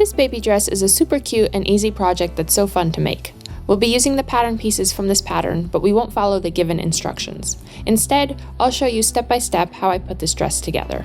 This baby dress is a super cute and easy project that's so fun to make. We'll be using the pattern pieces from this pattern, but we won't follow the given instructions. Instead, I'll show you step by step how I put this dress together.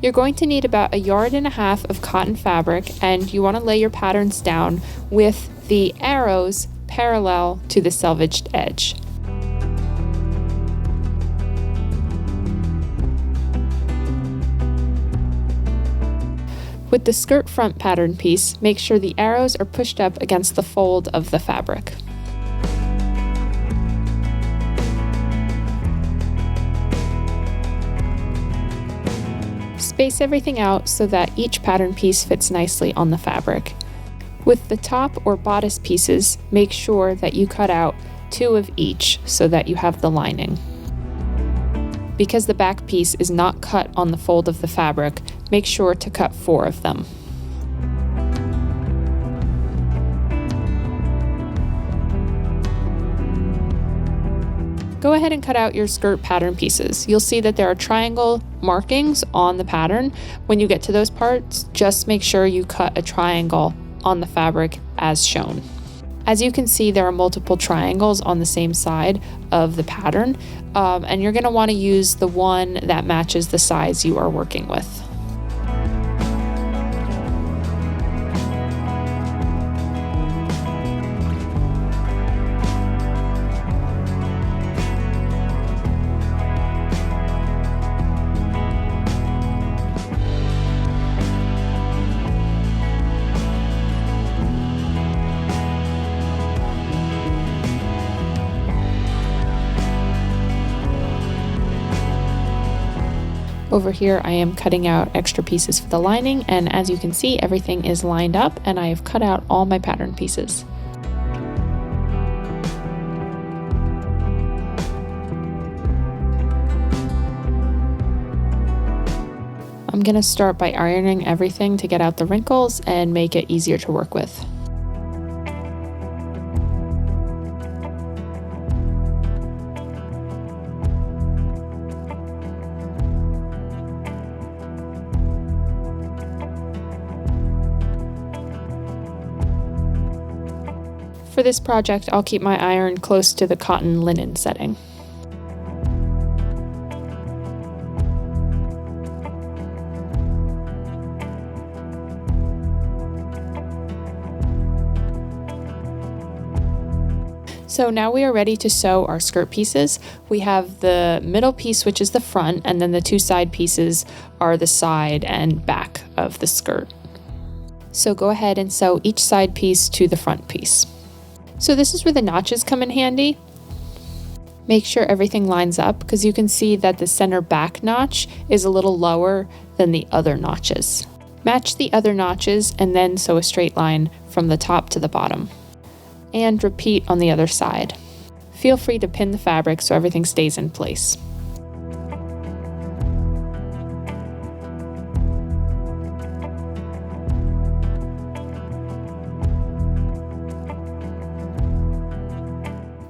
You're going to need about 1.5 yards of cotton fabric, and you want to lay your patterns down with the arrows parallel to the selvaged edge. With the skirt front pattern piece, make sure the arrows are pushed up against the fold of the fabric. Space everything out so that each pattern piece fits nicely on the fabric. With the top or bodice pieces, make sure that you cut out 2 of each so that you have the lining. Because the back piece is not cut on the fold of the fabric, make sure to cut 4 of them. Go ahead and cut out your skirt pattern pieces. You'll see that there are triangle markings on the pattern. When you get to those parts, just make sure you cut a triangle on the fabric as shown. As you can see, there are multiple triangles on the same side of the pattern, and you're going to want to use the one that matches the size you are working with. Over here, I am cutting out extra pieces for the lining, and as you can see, everything is lined up and I have cut out all my pattern pieces. I'm going to start by ironing everything to get out the wrinkles and make it easier to work with. For this project, I'll keep my iron close to the cotton linen setting. So now we are ready to sew our skirt pieces. We have the middle piece, which is the front, and then the 2 side pieces are the side and back of the skirt. So go ahead and sew each side piece to the front piece. So this is where the notches come in handy. Make sure everything lines up because you can see that the center back notch is a little lower than the other notches. Match the other notches and then sew a straight line from the top to the bottom. And repeat on the other side. Feel free to pin the fabric so everything stays in place.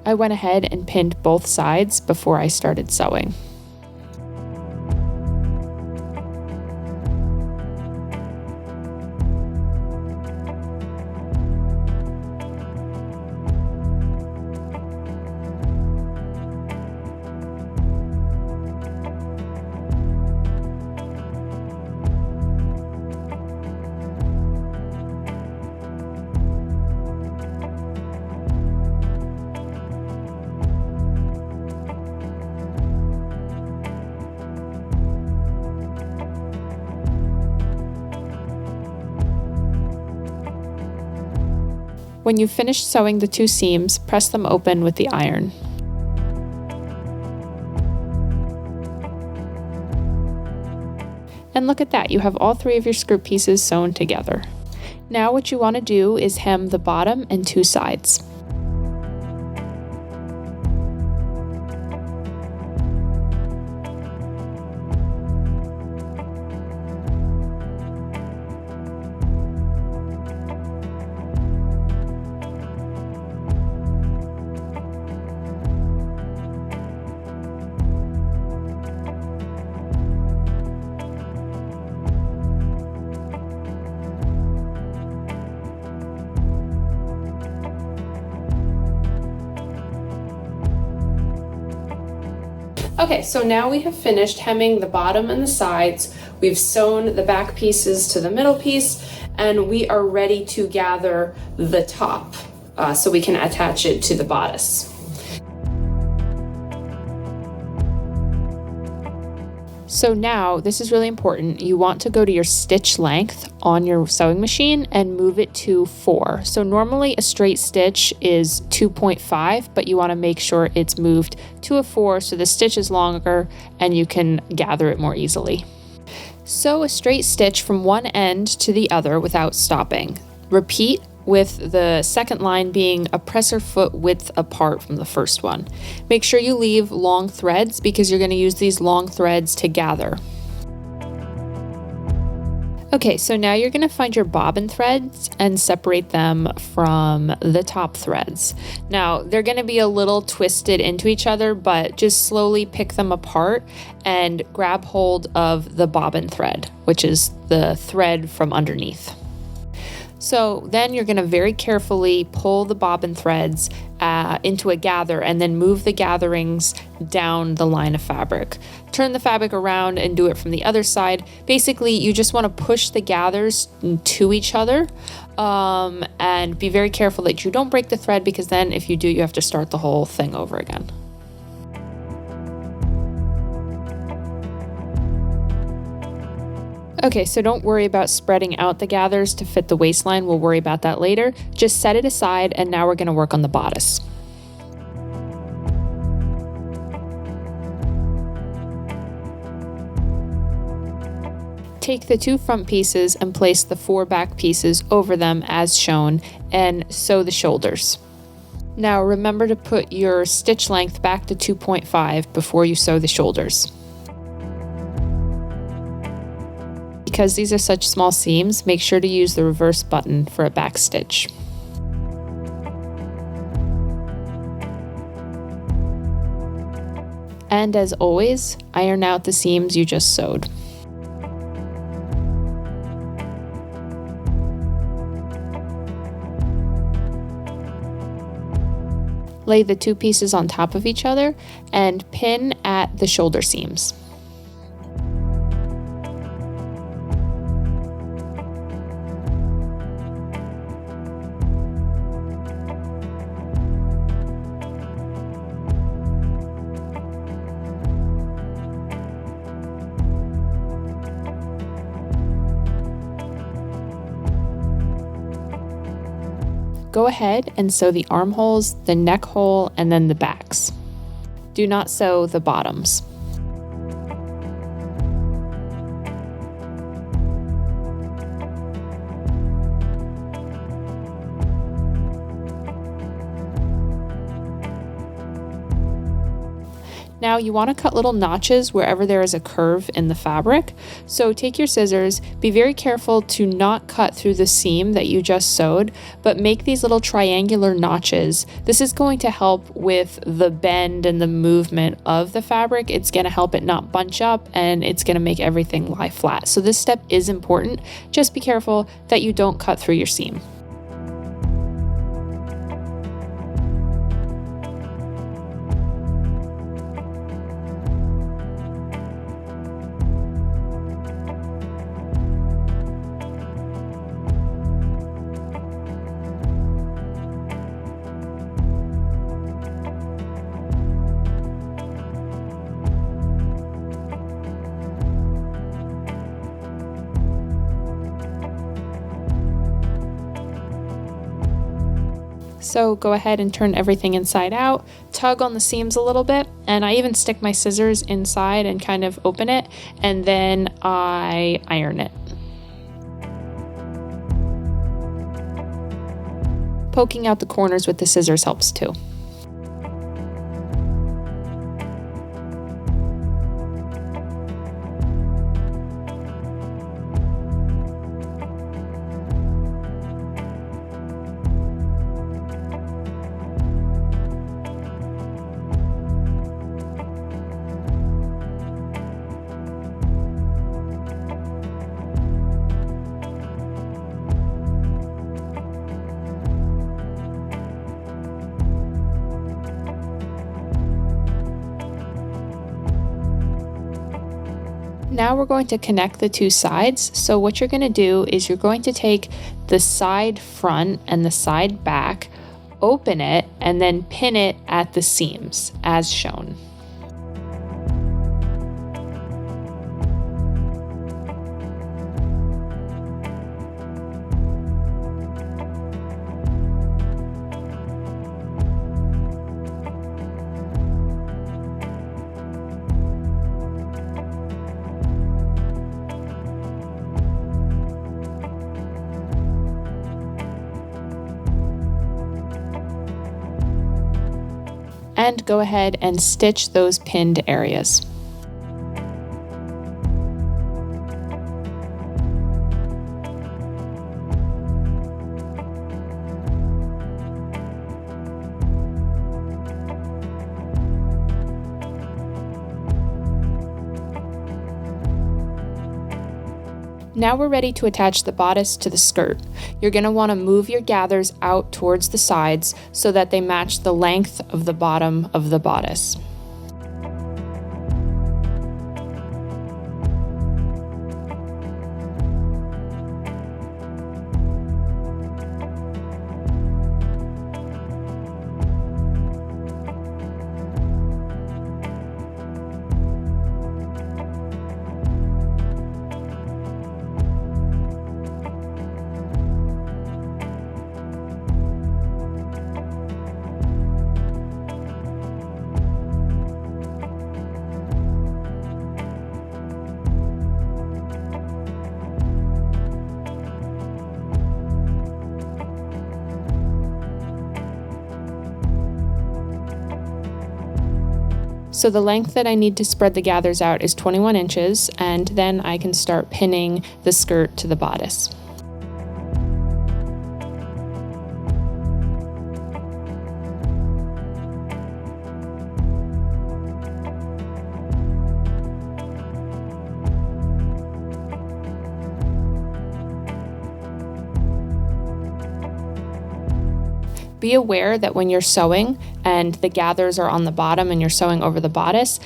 I went ahead and pinned both sides before I started sewing. When you've finished sewing the 2 seams, press them open with the iron. And look at that, you have all 3 of your skirt pieces sewn together. Now what you want to do is hem the bottom and 2 sides. Okay, so now we have finished hemming the bottom and the sides. We've sewn the back pieces to the middle piece, and we are ready to gather the top so we can attach it to the bodice. So now, this is really important, you want to go to your stitch length on your sewing machine and move it to 4. So normally a straight stitch is 2.5, but you want to make sure it's moved to a 4 so the stitch is longer and you can gather it more easily. Sew a straight stitch from one end to the other without stopping. Repeat with the second line being a presser foot width apart from the first one. Make sure you leave long threads because you're going to use these long threads to gather. Okay, so now you're going to find your bobbin threads and separate them from the top threads. Now, they're going to be a little twisted into each other, but just slowly pick them apart and grab hold of the bobbin thread, which is the thread from underneath. So then you're going to very carefully pull the bobbin threads into a gather and then move the gatherings down the line of fabric. Turn the fabric around and do it from the other side. Basically, you just want to push the gathers to each other and be very careful that you don't break the thread, because then if you do, you have to start the whole thing over again. Okay, so don't worry about spreading out the gathers to fit the waistline. We'll worry about that later. Just set it aside, and now we're going to work on the bodice. Take the 2 front pieces and place the 4 back pieces over them as shown and sew the shoulders. Now remember to put your stitch length back to 2.5 before you sew the shoulders. Because these are such small seams, make sure to use the reverse button for a back stitch. And as always, iron out the seams you just sewed. Lay the 2 pieces on top of each other and pin at the shoulder seams. Go ahead and sew the armholes, the neck hole, and then the backs. Do not sew the bottoms. Now you want to cut little notches wherever there is a curve in the fabric. So take your scissors, be very careful to not cut through the seam that you just sewed, but make these little triangular notches. This is going to help with the bend and the movement of the fabric. It's going to help it not bunch up, and it's going to make everything lie flat. So this step is important. Just be careful that you don't cut through your seam. So go ahead and turn everything inside out, tug on the seams a little bit, and I even stick my scissors inside and kind of open it, and then I iron it. Poking out the corners with the scissors helps too. Now we're going to connect the two sides. So what you're going to do is you're going to take the side front and the side back, open it, and then pin it at the seams as shown. And go ahead and stitch those pinned areas. Now we're ready to attach the bodice to the skirt. You're going to want to move your gathers out towards the sides so that they match the length of the bottom of the bodice. So the length that I need to spread the gathers out is 21 inches, and then I can start pinning the skirt to the bodice. Be aware that when you're sewing and the gathers are on the bottom and you're sewing over the bodice,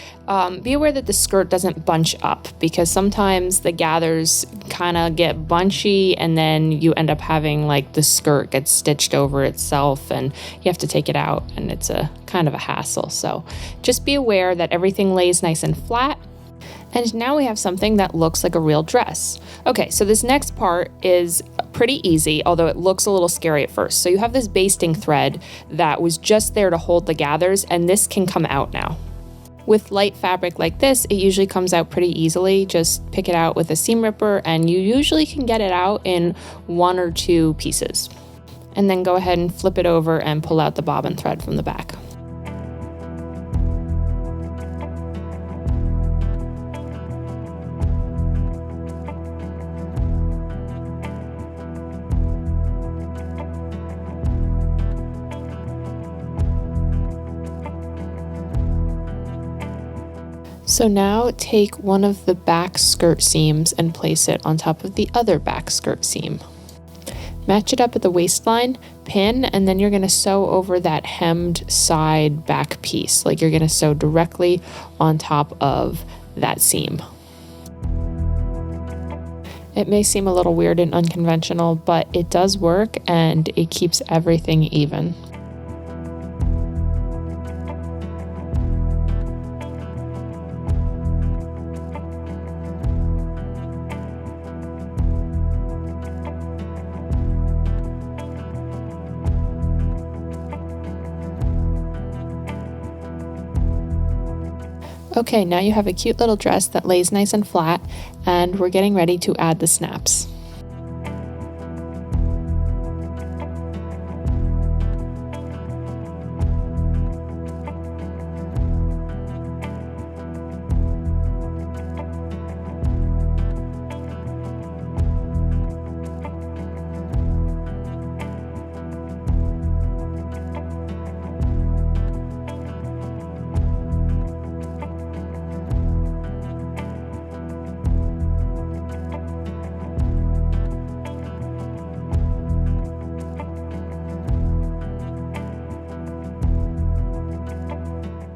be aware that the skirt doesn't bunch up, because sometimes the gathers kind of get bunchy and then you end up having like the skirt gets stitched over itself and you have to take it out, and it's a kind of a hassle. So just be aware that everything lays nice and flat. And now we have something that looks like a real dress. Okay, so this next part is pretty easy, although it looks a little scary at first. So you have this basting thread that was just there to hold the gathers, and this can come out now. With light fabric like this, it usually comes out pretty easily. Just pick it out with a seam ripper, and you usually can get it out in 1 or 2 pieces. And then go ahead and flip it over and pull out the bobbin thread from the back. So now take one of the back skirt seams and place it on top of the other back skirt seam. Match it up at the waistline, pin, and then you're going to sew over that hemmed side back piece, like you're going to sew directly on top of that seam. It may seem a little weird and unconventional, but it does work and it keeps everything even. Okay, now you have a cute little dress that lays nice and flat, and we're getting ready to add the snaps.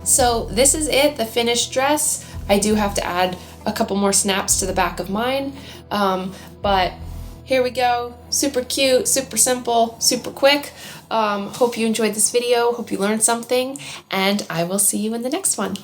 So this is it, the finished dress. I do have to add a couple more snaps to the back of mine. But here we go. Super cute, super simple, super quick. Hope you enjoyed this video. Hope you learned something, and I will see you in the next one.